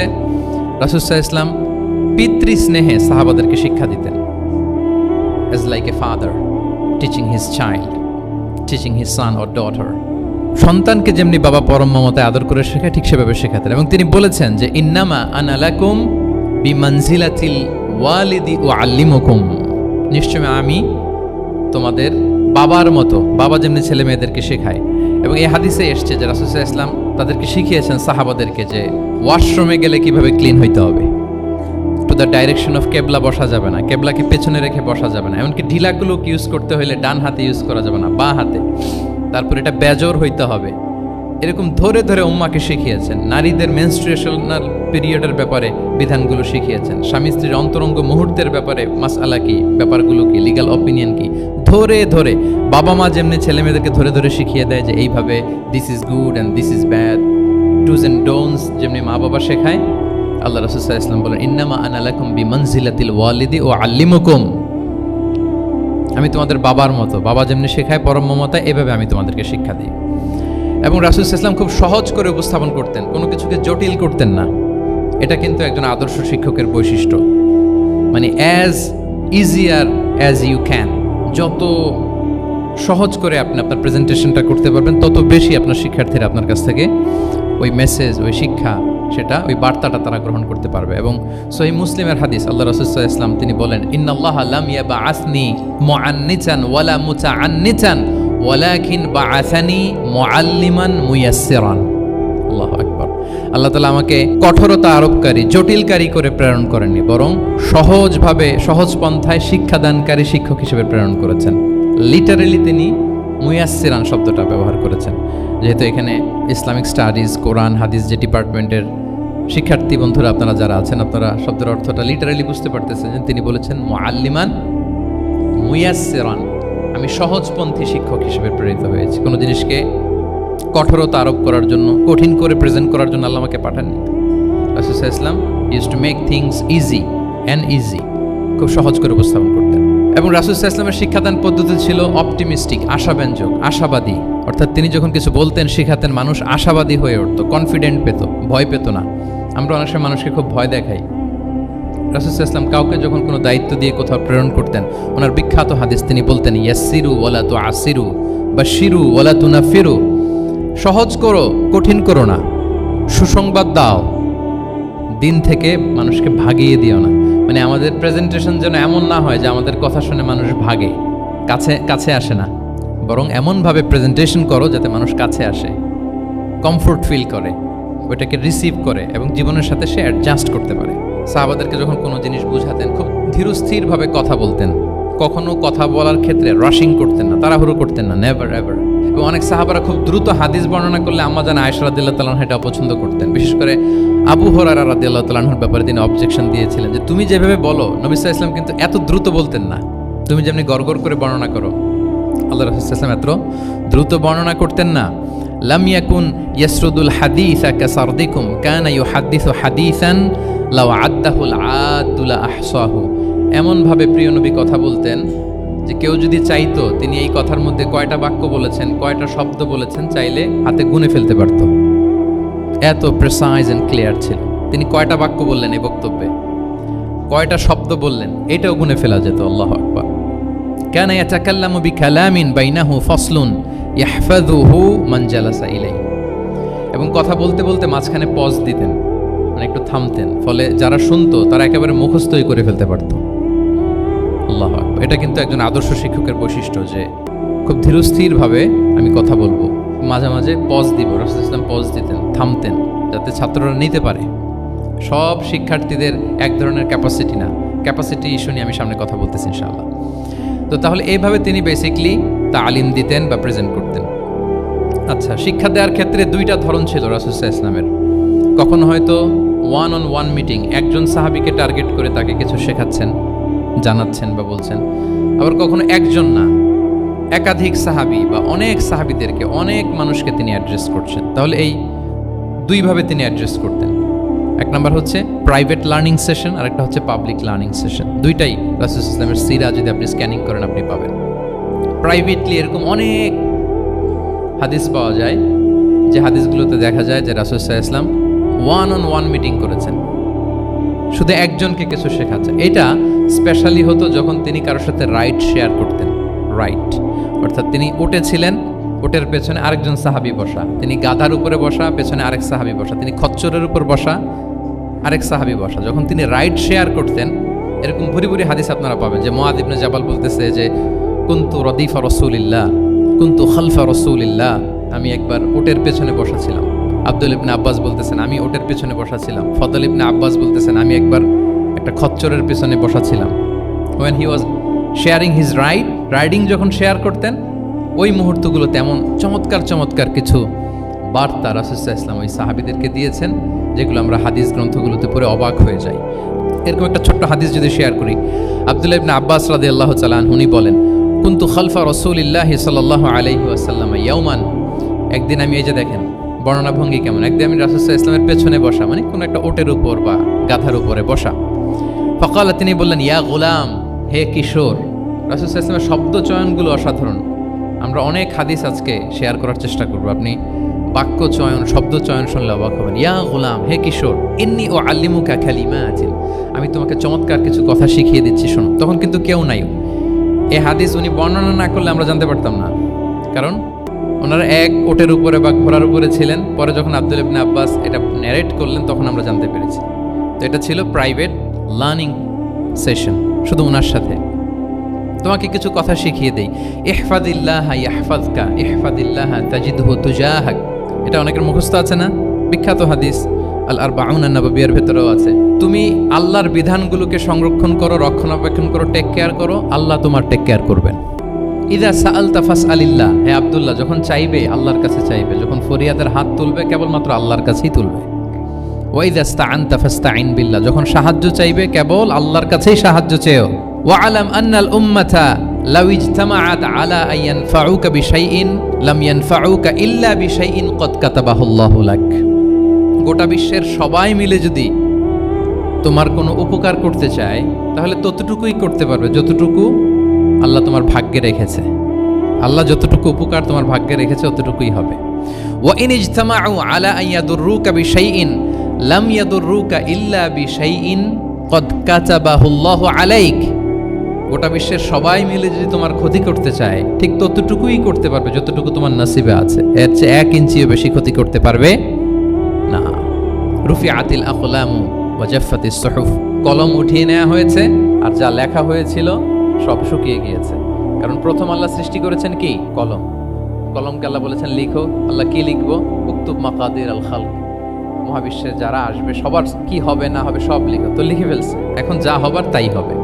রাসূল সাল্লাল্লাহু আলাইহি ওয়াসাল্লাম পিতৃ স্নেহে সাহাবাদেরকে শিক্ষা দিতেন, as like a father teaching his child, teaching his son or daughter। সন্তানকে যেমনি বাবা পরম মমতায় আদর করে শেখায় ঠিক সেভাবে শেখাতেন। এবং তিনি বলেছেন যে ইন্নামা আনা লাকুম বিমানজিলাতিল ওয়ালিদি উআল্লিমুকুম, নিশ্চয় আমি তোমাদের বাবার মতো, বাবা যেমনি ছেলে মেয়েদেরকে শেখায়। এবং এই হাদিসে এসছে যে রাসূল সাল্লাল্লাহু আলাইহি ওয়াসাল্লাম তাদেরকে শিখিয়েছেন সাহাবাদেরকে যে ওয়াশরুমে গেলে কিভাবে ক্লিন হইতে হবে, টু দ্য ডাইরেকশন অফ কেবলা বসা যাবে না, কেবলাকে পেছনে রেখে বসা যাবে না, এমনকি ঢিলাগুলো ইউজ করতে হলে ডান হাতে ইউজ করা যাবে না, বাঁ হাতে। তারপর এটা বেজোর হইতে হবে। এরকম ধরে ধরে উম্মাকে শিখিয়েছেন। নারীদের মেনস্ট্রুয়েশনাল পিরিয়ডের ব্যাপারে বিধানগুলো শিখিয়েছেন। স্বামী স্ত্রীর অন্তরঙ্গ মুহূর্তের ব্যাপারে মাসআলা কি, ব্যাপারগুলো কি, লিগ্যাল অপিনিয়ন কি, ধরে ধরে বাবা মা যেমনি ছেলে মেয়েদেরকে ধরে ধরে শিখিয়ে দেয় যে এইভাবে this is good and this is bad, dos and don'ts যেমনি মা বাবা শেখায়, আল্লাহ রাসূল সাল্লাল্লাহু আলাইহি ওয়াসাল্লাম বলেন ইন্নামা আনা লাকুম বিমানজিলাতিল ওয়ালিদি উআল্লিমুকুম, আমি তোমাদের বাবার মতো, বাবা যেমনি শেখায় পরম মমতায়, এভাবে আমি তোমাদেরকে শিক্ষা দিই। এবং রাসূল সাল্লাল্লাহু আলাইহি ওয়াসাল্লাম খুব সহজ করে উপস্থাপন করতেন, কোনো কিছুকে জটিল করতেন না। এটা কিন্তু একজন আদর্শ শিক্ষকের বৈশিষ্ট্য। মানে as easier as you can, যত সহজ করে আপনি আপনার প্রেজেন্টেশনটা করতে পারবেন তত বেশি আপনার শিক্ষার্থীরা আপনার কাছ থেকে ওই মেসেজ, ওই শিক্ষা, সেটা ওই বার্তাটা তারা গ্রহণ করতে পারবে। এবং সহিহ মুসলিমের হাদিস, আল্লাহ রাসূল সাল্লাল্লাহু আলাইহি ওয়াসাল্লাম তিনি বলেন ইন্নাল্লাহা লাম ইয়াবআসনি মুআন্নিতান ওয়ালা মুতাআন্নিতান ওয়ালাকিন বাআসানি মুআল্লিমান মুয়াসসিরান। আল্লাহু আকবার। আল্লাহ তাআলা আমাকে কঠোরতা আরোপকারী, জটিলকারী করে প্রেরণ করেননি, বরং সহজভাবে, সহজ পন্থায় শিক্ষাদানকারী শিক্ষক হিসেবে প্রেরণ করেছেন। লিটারেলি তিনি মুয়াসসিরান শব্দটা ব্যবহার করেছেন। যেহেতু এখানে ইসলামিক স্টাডিজ, কোরআন, হাদিস যে ডিপার্টমেন্টের শিক্ষার্থী বন্ধুরা আপনারা যারা আছেন, আপনারা শব্দের অর্থটা লিটারালি বুঝতে পারতেছেন। তিনি বলেছেন মুআল্লিমান মুয়াসসিরান, আমি সহজপন্থী শিক্ষক হিসেবে প্রেরিত হয়েছি। কোনো জিনিসকে কঠোরতা আরোপ করার জন্য, কঠিন করে প্রেজেন্ট করার জন্য আল্লাহ আমাকে পাঠাননি। রাসূল সাল্লাল্লাহু আলাইহি ওয়াসাল্লাম use to make things easy and easy, খুব সহজ করে উপস্থাপন করতেন। এবং রাসূল সাল্লাল্লাহু আলাইহি ওয়াসাল্লামের শিক্ষাদান পদ্ধতি ছিল অপটিমিস্টিক, আশাব্যঞ্জক, আশাবাদী। অর্থাৎ তিনি যখন কিছু বলতেন, শিখাতেন, মানুষ আশাবাদী হয়ে উঠতো, কনফিডেন্ট পেত, ভয় পেত না। আমরা অনেক সময় মানুষকে খুব ভয় দেখাই। রাসূল সাল্লাল্লাহু আলাইহি ওয়াসাল্লাম কাউকে যখন কোনো দায়িত্ব দিয়ে কোথাও প্রেরণ করতেন, ওনার বিখ্যাত হাদিস তিনি বলতেন, ইয়াসসিরু ওয়ালা তুআসসিরু বাশশিরু ওয়ালা তুনাফিরু, সহজ করো, কঠিন করো না, সুসংবাদ দাও, দিন থেকে মানুষকে ভাগিয়ে দিও না। মানে আমাদের প্রেজেন্টেশন যেন এমন না হয় যে আমাদের কথা শুনে মানুষ ভাগে, কাছে আসে না, বরং এমনভাবে প্রেজেন্টেশন করো যাতে মানুষ কাছে আসে, কমফোর্ট ফিল করে, ওইটাকে রিসিভ করে এবং জীবনের সাথে সে অ্যাডজাস্ট করতে পারে। সাহাবাদেরকে যখন কোনো জিনিস বুঝাতেন, খুব ধীরস্থিরভাবে কথা বলতেন, কখনো কথা বলার ক্ষেত্রে রাশিং করতেন না, তাড়াহুড়ো করতেন না, নেভার এভার। এবং অনেক সাহাবারা খুব দ্রুত হাদিস বর্ণনা করলে আম্মা জান আয়েশা রাদিয়াল্লাহু তাআলা আনহা এটা অপছন্দ করতেন। বিশেষ করে আবু হুরায়রা রাদিয়াল্লাহু তাআলা আনহুর ব্যাপারে তিনি অবজেকশন দিয়েছিলেন যে তুমি যেভাবে বলো, নবী সাল্লাল্লাহু আলাইহি ওয়াসাল্লাম কিন্তু এত দ্রুত বলতেন না, তুমি যেমনি গড়গড় করে বর্ণনা করো, আল্লাহ রাসূল সাল্লাল্লাহু আলাইহি ওয়াসাল্লাম এত দ্রুত বর্ণনা করতেন না। লাম ইয়াকুন ইয়াসরুদুল হাদিসা কাসারদিকুম কানা ইউহাদ্দিসু হাদিসান লাউ আদ্দাহুল আদুলা আহসাহু। এমনভাবে প্রিয় নবী কথা বলতেন যে কেউ যদি চাইতো তিনি এই কথার মধ্যে কয়টা বাক্য বলেছেন, কয়টা শব্দ বলেছেন, চাইলে হাতে গুনে ফেলতে পারত। এত প্রিসাইজ এন্ড ক্লিয়ার ছিল। তিনি কয়টা বাক্য বললেন এই বক্তব্যে, কয়টা শব্দ বললেন, এটাও গুনে ফেলা যেত। আল্লাহু আকবার। কানা ইয়াতাকাল্লামু বিকালামিন বাইনাহু ফাসলুন ইয়াহফাযুহু মান জালাসা ইলাইহি। এবং কথা বলতে বলতে মাঝখানে পজ দিতেন, মানে একটু থামতেন, ফলে যারা শুনতো তারা একেবারে মুখস্থই করে ফেলতে পারত। আল্লাহু আকবার। এটা কিন্তু একজন আদর্শ শিক্ষকের বৈশিষ্ট্য যে খুব ধীরস্থিরভাবে আমি কথা বলবো, মাঝে মাঝে পজ দিব। রাসূল সাল্লাল্লাহু আলাইহি ওয়াসাল্লাম পজ দিতেন, থামতেন, যাতে ছাত্ররা নিতে পারে। সব শিক্ষার্থীদের এক ধরনের ক্যাপাসিটি না, ক্যাপাসিটি ইস্যু নিয়ে আমি সামনে কথা বলতেছি ইনশাআল্লাহ। তো তাহলে এইভাবে তিনি বেসিকলি তালিম দিতেন বা প্রেজেন্ট করতেন। আচ্ছা, শিক্ষা দেওয়ার ক্ষেত্রে দুইটা ধরন ছিল রাসূল সাল্লাল্লাহু আলাইহি ওয়াসাল্লামের। কখনো হয়তো ওয়ান অন ওয়ান মিটিং, একজন সাহাবীকে টার্গেট করে তাকে কিছু শেখাচ্ছেন, জানাচ্ছেন বা বলছেন। আবার কখনো একজন না, একাধিক সাহাবী বা অনেক সাহাবীদেরকে, অনেক মানুষকে তিনি অ্যাড্রেস করছেন। তাহলে এই দুইভাবে তিনি অ্যাড্রেস করতেন। এক নাম্বার হচ্ছে প্রাইভেট লার্নিং সেশন, আর একটা হচ্ছে পাবলিক লার্নিং সেশন। দুইটাই রাসূল সাল্লাল্লাহু আলাইহি ওয়াসাল্লামের সিরা যদি আপনি স্ক্যানিং করেন আপনি পাবেন। প্রাইভেটলি এরকম অনেক হাদিস পাওয়া যায় যে হাদিসগুলোতে দেখা যায় যে রাসূল সাল্লাল্লাহু আলাইহি ওয়াসাল্লাম ওয়ান অন ওয়ান মিটিং করেছেন, শুধু একজনকে কিছু শেখাচ্ছে। এটা স্পেশালি হতো যখন তিনি কারোর সাথে রাইট শেয়ার করতেন। রাইট অর্থাৎ তিনি উটে ছিলেন, উটের পেছনে আরেকজন সাহাবী বসা, তিনি গাধার উপরে বসা, পেছনে আরেক সাহাবী বসা, তিনি খচ্চরের উপর বসা, আরেক সাহাবী বসা। যখন তিনি রাইট শেয়ার করতেন, এরকম ভুরি ভুরি হাদিস আপনারা পাবেন যে মুআয ইবনে জাবাল বলতেছে যে কুনতু রদিফা রাসূলিল্লাহ, কুনতু খালফা রাসূলিল্লাহ, আমি একবার উটের পেছনে বসা ছিলাম। আব্দুল ইবনে আব্বাস বলতেছেন আমি উটের পেছনে বসা ছিলাম। ফদল ইবনে আব্বাস বলতেছেন আমি একবার একটা খচ্চরের পেছনে বসা ছিলাম। when he was sharing his riding যখন শেয়ার করতেন, ওই মুহূর্তগুলোতে এমন চমৎকার চমৎকার কিছু বার্তা রাসূল সাল্লাল্লাহু আলাইহি ওয়াসাল্লাম ওই সাহাবীদেরকে দিয়েছেন যেগুলো আমরা হাদিস গ্রন্থগুলোতে পড়ে অবাক হয়ে যাই। এরকম একটা ছোট্ট হাদিস যদি শেয়ার করি, আব্দুল্লাহ ইবনে আব্বাস রাদিয়াল্লাহু তাআলা আনহু বলেন কুনতু খালফা রাসূলিল্লাহি সাল্লাল্লাহু আলাইহি ওয়াসাল্লাম ইয়াওমান, একদিন আমি, এই যে দেখেন বর্ণনা ভঙ্গি কেমন, একদিন আমি রাসূল সাল্লাল্লাহু আলাইহি ওয়াসাল্লামের পেছনে বসা, মানে কোনো একটা ওটের উপর বা গাধার উপরে বসা। ফাকালা, তিনি বললেন ইয়া গোলাম, হে কিশোর। রাসূল সাল্লাল্লাহু আলাইহি ওয়াসাল্লামের শব্দ চয়নগুলো অসাধারণ। আমরা অনেক হাদিস আজকে শেয়ার করার চেষ্টা করব, আপনি বাক্য চয়ন, শব্দ চয়ন শুনলে অবাক হবেন। ইয়া গোলাম, হে কিশোর, ইন্নী উআল্লিমুকা কালিমাতিন, আমি তোমাকে চমৎকার কিছু কথা শিখিয়ে দিচ্ছি, শোনো। তখন কিন্তু কেউ নাই। এই হাদিস উনি বর্ণনা না করলে আমরা জানতে পারতাম না, কারণ ওনারা এক ওটের উপরে বা ঘোড়ার উপরে ছিলেন। পরে যখন আব্দুল ইবনে আব্বাস এটা ন্যারেট করলেন তখন আমরা জানতে পেরেছি। তো এটা ছিল প্রাইভেট লার্নিং সেশন, শুধু ওনার সাথে। তোমাকে কিছু কথা শিখিয়ে দেই। ইহফাদিল্লাহ ইয়াহফাযকা, ইহফাদিল্লাহ তাজিদহু তুজাহাক, এটা অনেকের মুখস্থ আছে না? বিখ্যাত হাদিস আল আরবাউন আন-নববিয়ার ভেতরেও আছে। তুমি আল্লাহর বিধানগুলোকে সংরক্ষণ করো, রক্ষণাবেক্ষণ করো, টেক কেয়ার করো, আল্লাহ তোমার টেক কেয়ার করবেন। ইদা সাআলতা ফাসআলিল্লাহ, হে আব্দুল্লাহ, যখন চাইবে আল্লাহর কাছে চাইবে, যখন ফরিয়াদের হাত তুলবে কেবলমাত্র আল্লাহর কাছেই তুলবে। ওয়া ইদা ইসতাআনতা ফাসতাঈন বিল্লাহ, যখন সাহায্য চাইবে কেবল আল্লাহর কাছেই সাহায্য চেও। ওয়া আলাম আন্নাল উম্মাতা লাউ ইজতামাআত আলা আন ইয়ানফাউকা বিশাইইন লাম ইয়ানফাউকা ইল্লা বিশাইইন ক্বাদ কাতাবাহুল্লাহু লাক, গোটা বিশ্বের সবাই মিলে যদি তোমার কোনো উপকার করতে চায় তাহলে ততটুকুই করতে পারবে যতটুকু আল্লাহ তোমার ভাগ্যে রেখেছে। আল্লাহ যতটুকু উপকার তোমার ভাগ্যে রেখেছে অতটুকুই হবে। ওয়া ইন ইজতামাউ আলা আন ইয়াদুররুকা বিশাইইন লাম ইয়াদুররুকা ইল্লা বিশাইইন ক্বাদ কাতাবাহুল্লাহু আলাইক। গোটা বিশ্বের সবাই মিলে যদি তোমার ক্ষতি করতে চায় ঠিক ততটুকুই করতে পারবে যতটুকু তোমার নসিবে আছে, এর চেয়ে 1 ইঞ্চিও বেশি ক্ষতি করতে পারবে না। রুফিআতিল আকলামু ওয়া জাফফাতিস সুহুফ, কলম উঠিয়ে নেওয়া হয়েছে আর যা লেখা হয়েছিল সব শুকিয়ে গিয়েছে। কারণ প্রথম আল্লাহ সৃষ্টি করেছেন কি? কলম। কলমকে আল্লাহ বলেছেন লিখো। আল্লাহ কি লিখবো? উক্তুব মাকাদির আল খালক, মহাবিশ্বে যারা আসবে সবার কি হবে না হবে সব লিখো। তো লিখে ফেলছে, এখন যা হবার তাই হবে।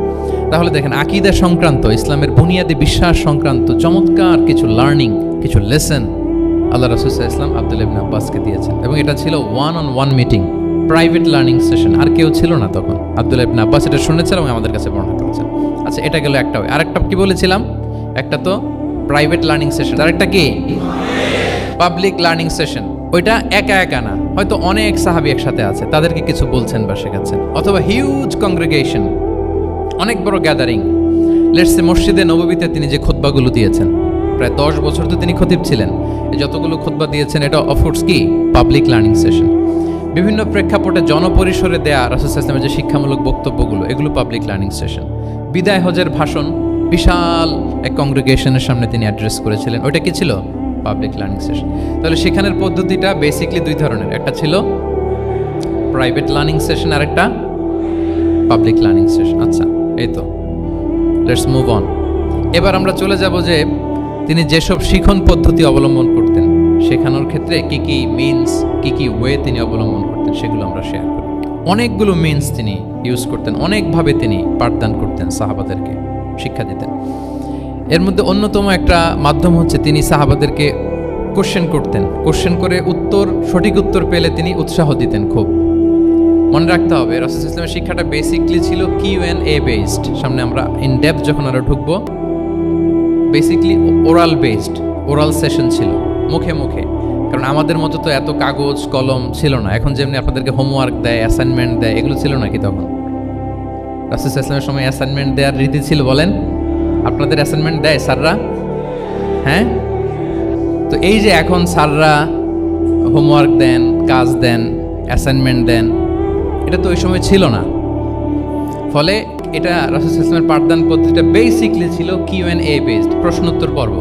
তাহলে দেখেন আকীদা সংক্রান্ত, ইসলামের বুনিয়াদী বিশ্বাস সংক্রান্ত চমৎকার কিছু লার্নিং, কিছু লেসন আল্লাহ রাসূল সাল্লাল্লাহু আলাইহি ওয়াসাল্লাম আব্দুল্লাহ ইবনে আব্বাসকে দিয়েছেন। এবং এটা ছিল 1-on-1 meeting, private learning session. আর কেউ ছিল না তখন। আব্দুল্লাহ ইবনে আব্বাস এটা শুনেছেন এবং আমাদের কাছে বর্ণনা করেছেন। আচ্ছা, এটা গেল একটা। আরেকটা কি বলেছিলাম? একটা তো প্রাইভেট লার্নিং সেশন, আরেকটা কি পাবলিক লার্নিং সেশন। ওইটা একা একা না, হয়তো অনেক সাহাবী একসাথে আছে, তাদেরকে কিছু বলছেন বা শেখাচ্ছেন। অথবা হিউজ কংগ্রেগেশন, অনেক বড় গ্যাদারিং। লেটস সে মসজিদে নববীতে তিনি যে খুতবাগুলো দিয়েছেন, প্রায় 10 বছর তো তিনি খতিব ছিলেন, এই যতগুলো খুতবা দিয়েছেন এটা অফকোর্স কি পাবলিক লার্নিং সেশন। বিভিন্ন প্রেক্ষাপটে জনপরিসরে দেয়া রাসূল সাল্লাল্লাহু আলাইহি ওয়াসাল্লামের যে শিক্ষামূলক বক্তব্যগুলো, এগুলো পাবলিক লার্নিং সেশন। বিদায় হজের ভাষণ বিশাল এক কংগ্রেগেশনের সামনে তিনি অ্যাড্রেস করেছিলেন, ওইটা কি ছিল? Public learning session. তাহলে সেখানের পদ্ধতিটা বেসিকলি 2 ধরনের, একটা ছিল প্রাইভেট লার্নিং সেশন আর একটা পাবলিক লার্নিং সেশন। আচ্ছা, এই তো, লেটস মুভ অন। এবার আমরা চলে যাব যে তিনি যেসব শিখন পদ্ধতি অবলম্বন করতেন, শেখানোর ক্ষেত্রে কি কি মিনস, কি কি ওয়ে তিনি অবলম্বন করতেন, সেগুলো আমরা শেয়ার করি। অনেকগুলো মিনস তিনি ইউজ করতেন, অনেকভাবে তিনি পাঠদান করতেন, সাহাবাদেরকে শিক্ষা দিতেন। এর মধ্যে অন্যতম একটা মাধ্যম হচ্ছে তিনি সাহাবাদেরকে কোশ্চেন করতেন। কোশ্চেন করে সঠিক উত্তর পেলে তিনি উৎসাহ দিতেন খুব। মনে রাখতে হবে রাসূল সাল্লাল্লাহু আলাইহি ওয়াসাল্লামের শিক্ষাটা বেসিকলি ছিল Q&A বেসড। সামনে আমরা ইন ডেপথ যখন আরো ঢুকবো, basically oral based, oral session ছিল, মুখে মুখে। কারণ আমাদের মতো তো এত কাগজ কলম ছিল না। এখন যেমনি আপনাদেরকে হোমওয়ার্ক দেয়, অ্যাসাইনমেন্ট দেয়, এগুলো ছিল নাকি তখন? রাসূল সাল্লাল্লাহু আলাইহি ওয়াসাল্লামের সময় অ্যাসাইনমেন্ট দেওয়ার রীতি ছিল? বলেন, আপনাদের অ্যাসাইনমেন্ট দেয় স্যাররা? হ্যাঁ, তো এই যে এখন স্যাররা হোমওয়ার্ক দেন, কাজ দেন, অ্যাসাইনমেন্ট দেন, এটা তো ওই সময় ছিল না। ফলে এটা রাসূল সাল্লাল্লাহু আলাইহি ওয়াসাল্লামের পাঠদান পদ্ধতিটা বেসিকলি ছিল Q&A বেসড, প্রশ্নোত্তর পর্ব।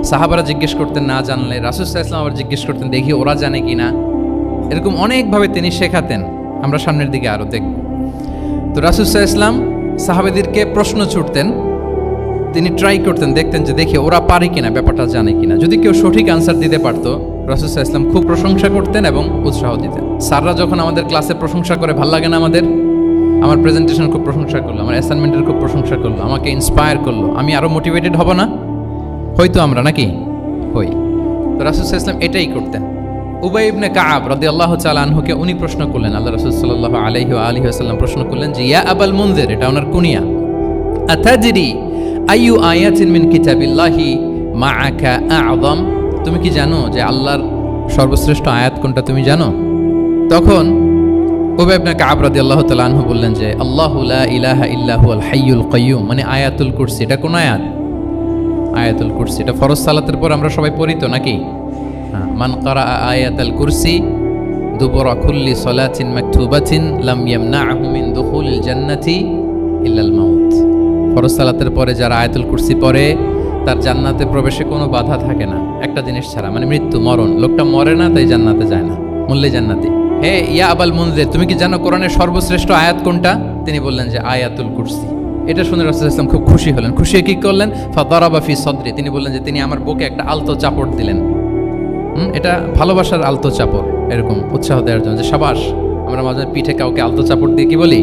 সাহাবারা জিজ্ঞেস করতেন, না জানলে রাসূল সাল্লাল্লাহু আলাইহি ওয়াসাল্লাম আবার জিজ্ঞেস করতেন, দেখি ওরা জানে কিনা। এরকম অনেকভাবে তিনি শেখাতেন, আমরা সামনের দিকে আরো দেখব। তো রাসূল সাল্লাল্লাহু আলাইহি ওয়াসাল্লাম সাহাবাদেরকে প্রশ্ন ছুড়তেন, তিনি ট্রাই করতেন, দেখতেন যে দেখি ওরা পারে কিনা, ব্যাপারটা জানে কিনা। যদি কেউ সঠিক আনসার দিতে পারতো, রাসূল সাল্লাল্লাহু আলাইহি ওয়াসাল্লাম খুব প্রশংসা করতেন এবং উৎসাহ দিতেন। স্যাররা যখন আমাদের ক্লাসে প্রশংসা করে, ভাল লাগে না আমাদের? আমার প্রেজেন্টেশন খুব প্রশংসা করলো, আমার অ্যাসাইনমেন্টের খুব প্রশংসা করলো, আমাকে ইন্সপায়ার করলো, আমি আরো মোটিভেটেড হব না? হয়তো আমরা নাকি হই। তো রাসূল সাল্লাল্লাহু আলাইহি ওয়াসাল্লাম এটাই করতেন। উবাই ইবনে কাআব রাদিয়াল্লাহু তাআলা আনহুকে উনি প্রশ্ন করলেন, আল্লাহ রাসূল সাল্লাল্লাহু আলাইহি ওয়া আলিহি ওয়াসাল্লাম প্রশ্ন করলেন যে ইয়া আবাল মুনজির, এটা ওনার কুনিয়া, আতাদরি আইয়ু আয়াতিন মিন কিতাবিল্লাহি মাআকা আ'যাম, তুমি কি জানো যে আল্লাহর সর্বশ্রেষ্ঠ আয়াত কোনটা, তুমি জানো? তখন উবাই ইবনে কাআব রাদিয়াল্লাহু তাআলা আনহু বললেন যে আল্লাহু লা ইলাহা ইল্লা হুয়াল হাইয়ুল কাইয়্যুম, মানে আয়াতুল কুরসি। এটা কোন আয়াত? আয়াতুল কুরসি। এটা ফরজ সালাতের পর আমরা সবাই পড়ি তো নাকি? মান ক্বারা আয়াতুল কুরসি দুবুরা কুল্লি সালাতিন মাকতুবাতিন লাম ইয়ামনাহু মিন দুখুলিল জান্নাতি ইল্লাল মাউত। ফরজ সালাতের পরে যারা আয়াতুল কুরসি পড়ে তার জান্নাতে প্রবেশে কোনো বাধা থাকে না, একটা জিনিস ছাড়া, মানে মৃত্যু, মরণ। লোকটা মরে না তাই জান্নাতে যায় না, মূল্যে জান্নাতি। হে ইয়া আবাল মুনজির, তুমি কি জানো কোরআনের সর্বশ্রেষ্ঠ আয়াত কোনটা? তিনি বললেন যে আয়াতুল কুরসি। এটা শুনে রাসূল সাল্লাল্লাহু আলাইহি ওয়াসাল্লাম খুব খুশি হলেন। খুশি হয়ে কি করলেন? ফাদারাবা ফি সদরি, তিনি বললেন যে তিনি আমার বুকে একটা আলতো চাপড় দিলেন। এটা ভালোবাসার আলতো চাপড়, এরকম উৎসাহ দেওয়ার জন্য যে শাবাশ। আমরা মাঝে পিঠে কাউকে আলতো চাপড় দিয়ে কি বলি?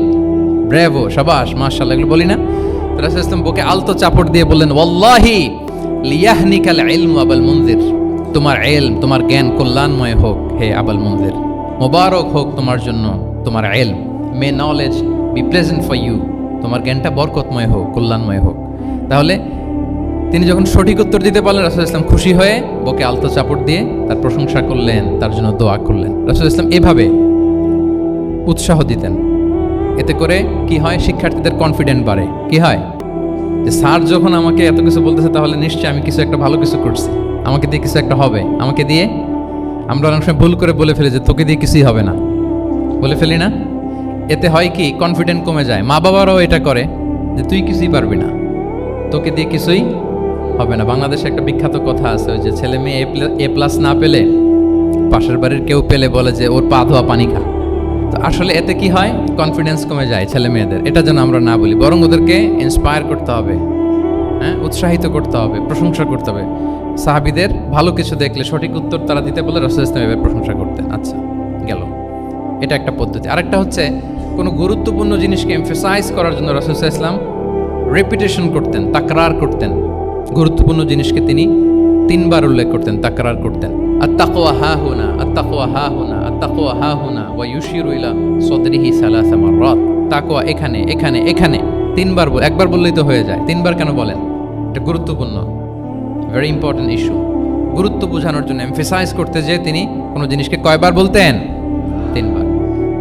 ব্রেভো, শাবাশ, মাশাআল্লাহ, এগুলো বলি না? রাসূল সাল্লাল্লাহু আলাইহি ওয়াসাল্লাম বুকে আলতো চাপড় দিয়ে বললেন ওয়াল্লাহি লিয়াহনিকাল ইলমু আবাল মুনজির, তোমার ইলম, তোমার জ্ঞান কল্যাণময় হোক হে আবাল মুনজির, মোবারক হোক তোমার জন্য তোমার ইলম। May knowledge be pleasant for you, তোমার জ্ঞানটা বরকতময় হোক, কল্যাণময় হোক। তাহলে তিনি যখন সঠিক উত্তর দিতে পারলেন, রাসূল ইসলাম খুশি হয়ে বুকে আলতো চাপড় দিয়ে তার প্রশংসা করলেন, তার জন্য দোয়া করলেন। রাসূল ইসলাম এভাবে উৎসাহ দিতেন। এতে করে কি হয়? শিক্ষার্থীদের কনফিডেন্ট বাড়ে। কি হয়? যে স্যার যখন আমাকে এত কিছু বলতেছে তাহলে নিশ্চয়ই আমি কিছু একটা ভালো কিছু করছি, আমাকে দিয়ে কিছু একটা হবে, আমাকে দিয়ে। আমরা অনেক সময় ভুল করে বলে ফেলি যে তোকে দিয়ে কিছুই হবে না, বলে ফেলি না? এতে হয় কি, কনফিডেন্ট কমে যায়। মা বাবারাও এটা করে যে তুই কিছুই পারবি না, তোকে দিয়ে কিছুই হবে না। বাংলাদেশে একটা বিখ্যাত কথা আছে, ওই যে ছেলে মেয়ে এ প্লাস না পেলে পাশের বাড়ির কেউ পেলে বলে যে ওর পা ধোয়া পানি খা। তো আসলে এতে কি হয়, কনফিডেন্স কমে যায় ছেলে মেয়েদের। এটা যেন আমরা না বলি, বরং ওদেরকে ইন্সপায়ার করতে হবে, হ্যাঁ, উৎসাহিত করতে হবে, প্রশংসা করতে হবে। সাহাবীদের ভালো কিছু দেখলে সঠিক উত্তর তারা দিতে বলে রাসূল ইসলাম এভাবে প্রশংসা করতেন। আচ্ছা গেল, এটা একটা পদ্ধতি। আরেকটা হচ্ছে কোনো গুরুত্বপূর্ণ জিনিসকে এমফেসাইজ করার জন্য রাসূল ইসলাম রেপিটেশন করতেন, তাকরার করতেন। গুরুত্বপূর্ণ জিনিসকে তিনি 3 বার উল্লেখ করতেন, তাকরার করতেন। আত-তাকওয়া হাহুনা, আত-তাকওয়া হাহুনা, আত-তাকওয়া হাহুনা ওয়া ইউশিরু ইলা সাদরিহি 3 মাররাত। তাকওয়া এখানে, এখানে, এখানে 3 বার। একবার বললেই তো হয়ে যায়, 3 বার কেন বলেন? এটা গুরুত্বপূর্ণ, ভেরি ইম্পর্টেন্ট ইস্যু। গুরুত্ব বোঝানোর জন্য এমফেসাইজ করতে যে তিনি কোনো জিনিসকে কয়বার বলতেন? 3 বার।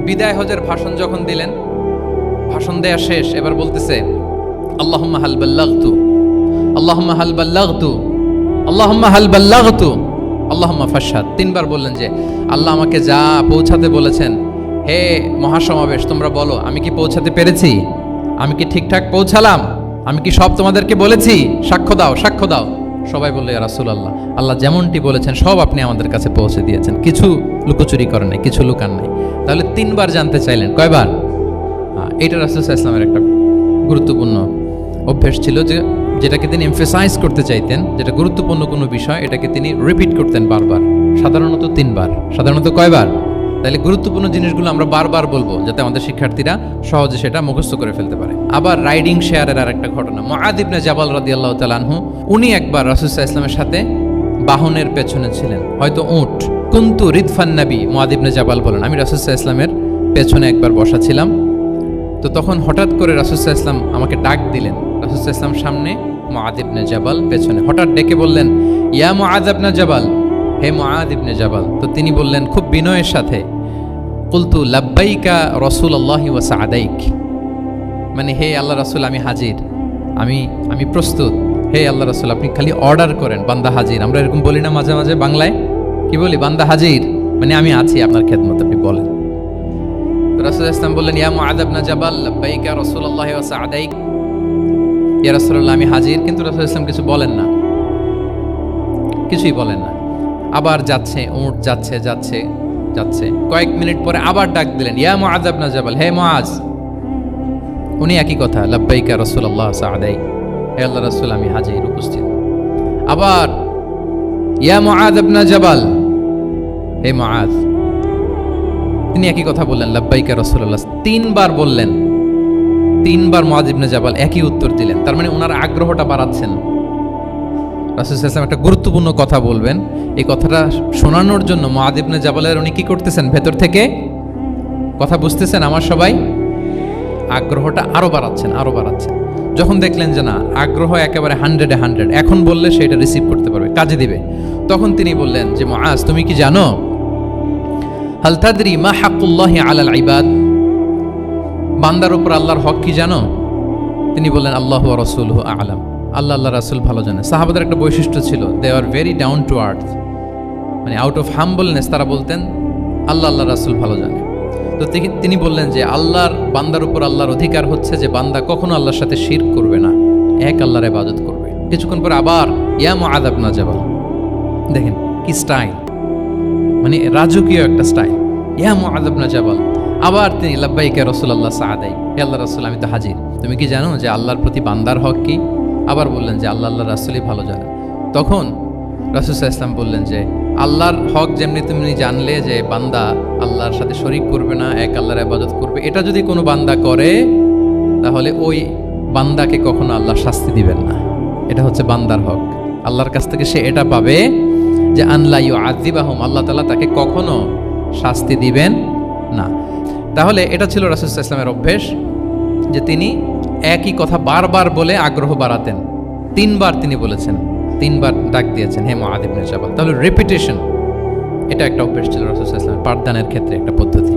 বিদায় হজের ভাষণ যখন দিলেন, ভাষণ দেয়া শেষ, এবার বলতেছে আল্লাহুম্মা হাল বাল্লাগতু, আল্লাহুম্মা হাল বাল্লাগতু, আল্লাহুম্মা হাল বাল্লাগতু, আল্লাহুম্মা ফাশহাদ। 3 বার বললেন যে আল্লাহ আমাকে যা পৌঁছাতে বলেছেন, হে মহাসমাবেশ তোমরা বলো আমি কি পৌঁছাতে পেরেছি? আমি কি ঠিকঠাক পৌঁছালাম? আমি কি সব তোমাদেরকে বলেছি? সাক্ষ্য দাও, সাক্ষ্য দাও। সবাই বললো ইয়া রাসূলুল্লাহ, আল্লাহ যেমনটি বলেছেন সব আপনি আমাদের কাছে পৌঁছে দিয়েছেন, কিছু লুকোচুরি করেন নাই, কিছু লুকান নাই। তাহলে 3 বার জানতে চাইলেন, কয়বার? এটা রাসূল সাল্লাল্লাহু আলাইহি ওয়াসাল্লামের একটা গুরুত্বপূর্ণ অভ্যেস ছিল, যে যেটাকে তিনি এমফেসাইজ করতে চাইতেন, যেটা গুরুত্বপূর্ণ কোনো বিষয়, এটাকে তিনি রিপিট করতেন বারবার। সাধারণত 3 বার। সাধারণত কয়বার? তাহলে গুরুত্বপূর্ণ জিনিসগুলো আমরা বারবার বলবো, যাতে আমাদের শিক্ষার্থীরা সহজে সেটা মুখস্থ করে ফেলতে পারে। আবার রাইডিং শেয়ারের আর একটা ঘটনা, মুআয ইবনে জাবাল রাদিয়াল্লাহু তাআলা আনহু, উনি একবার রাসূল সাল্লাল্লাহু আলাইহি ওয়াসাল্লামের সাথে বাহনের পেছনে ছিলেন, হয়তো উট। কুনতু রিদফান নবী, মুআয ইবনে জাবাল বলেন, আমি রাসূল সাল্লাল্লাহু আলাইহি ওয়াসাল্লামের পেছনে একবার বসা ছিলাম। তো তখন হঠাৎ করে রাসূল সাল্লাল্লাহু আলাইহি ওয়াসাল্লাম আমাকে ডাক দিলেন। রাসূল সাল্লাল্লাহু আলাইহি ওয়াসাল্লাম সামনে, মুআয ইবনে জাবাল পেছনে। হঠাৎ ডেকে বললেন, ইয়া মুআয ইবনে জাবাল, হে মুআয ইবনে জাবাল। তো তিনি বললেন খুব বিনয়ের সাথে, কুলতু লাব্বাইকা রাসূলুল্লাহি ওয়া সা'দাইক, মানে হে আল্লাহ রাসূল আমি হাজির, আমি প্রস্তুত। হে আল্লাহ রাসূল আপনি খালি অর্ডার করেন, বান্দা হাজির। আমরা এরকম বলি না মাঝে মাঝে বাংলায়? কি বলি? বান্দা হাজির, মানে আমি আছি আপনার খেদমতে, আপনি বলেন। তো রাসূল ইসলাম বললেন, ইয়া মুআয ইবনে জাবাল লাব্বাইকা রাসূলুল্লাহি ওয়া সা'দাইক, ইয়া রাসূলুল্লাহ আমি হাজির। কিন্তু রাসূল ইসলাম কিছু বলেন না, কিছুই বলেন না। আবার যাচ্ছে উট, যাচ্ছে যাচ্ছে যাচ্ছে। কয়েক মিনিট পরে আবার ডাক দিলেন, ইয়া মুআয ইবনে জাবাল, হে মুআয। উনি একই কথা, লাব্বাইকা রাসূলুল্লাহ সা'দাইক, হে আল্লাহ রাসূল আমি হাজির, উপস্থিত। আবার ইয়া মুআয ইবনে জাবাল, হে মুআয। তিনি একই কথা বললেন, লাব্বাইকা রাসূলুল্লাহ। 3 বার বললেন, 3 বার মুআয ইবনে জাবাল একই উত্তর দিলেন। তার মানে ওনার আগ্রহটা বাড়াচ্ছেন। রাসূল সাল্লাল্লাহু আলাইহি ওয়াসাল্লাম একটা গুরুত্বপূর্ণ কথা বলবেন, এই কথাটা শোনানোর জন্য মুআয ইবনে জাবালের উনি কি করতেছেন? ভেতর থেকে কথা বুঝতেছেন আমার সবাই, আগ্রহটা আরো বাড়াচ্ছেন, আরো বাড়াচ্ছেন। যখন দেখলেন যে না, আগ্রহ একেবারে 100-এ 100, এখন বললে সেটা রিসিভ করতে পারবে, কাজে দিবে, তখন তিনি বললেন যে মুআয তুমি কি জানো, হাল তাদরি মা হাক্কুল্লাহি আলাল ইবাদ, বান্দার উপর আল্লাহর হক কি জানো? তিনি বললেন আল্লাহু ওয়া রাসূলুহু আ'লাম, আল্লাহ আল্লাহ রাসূল ভালো জানে। সাহাবাদের একটা বৈশিষ্ট্য ছিল, they are very down to earth, মানে আউট অফ হাম্বলনেস তারা বলতেন আল্লাহ আল্লাহ রাসূল ভালো জানে। তো তিনি বললেন যে আল্লাহর, বান্দার উপর আল্লাহর অধিকার হচ্ছে যে বান্দা কখনো আল্লাহর সাথে শিরক করবে না, এক আল্লাহর ইবাদত করবে। কিছুক্ষণ পরে আবার ইয়া মুআয ইবনে জাবাল, দেখেন কি স্টাইল, মানে রাজকীয় একটা স্টাইল, ইয়া মুআয ইবনে জাবাল। আবার তিনি লাব্বাইকা রাসূলুল্লাহ সা'দাইক, হে আল্লাহ রাসূল আমি তো হাজির, তুমি কি জানো যে আল্লাহর প্রতি বান্দার হক কি? আবার বললেন যে আল্লাহ আল্লাহ রাসূলই ভালো জানেন। তখন রাসূল সাল্লাল্লাহু আলাইহি ওয়াসাল্লাম বললেন যে আল্লাহর হক যেমনি তুমি জানলে যে বান্দা আল্লাহর সাথে শরীক করবে না, এক আল্লাহর ইবাদত করবে, এটা যদি কোনো বান্দা করে তাহলে ওই বান্দাকে কখনো আল্লাহ শাস্তি দিবেন না। এটা হচ্ছে বান্দার হক, আল্লাহর কাছ থেকে সে এটা পাবে যে আনলা ইউআযিবাহুম, আল্লাহ তাআলা তাকে কখনো শাস্তি দিবেন না। তাহলে এটা ছিল রাসূল সাল্লাল্লাহু আলাইহি ওয়াসাল্লামের অভ্যেস, যে তিনি একই কথা বারবার বলে আগ্রহ বাড়াতেন। 3 বার তিনি বলেছেন, 3 বার ডাক দিয়েছেন হে মুআয ইবনে জাবাল। তাহলে রিপিটেশন, এটা একটা অভ্যেস ছিল রাসূল সাল্লাল্লাহু আলাইহি ওয়াসাল্লামের পাঠদানের ক্ষেত্রে একটা পদ্ধতি।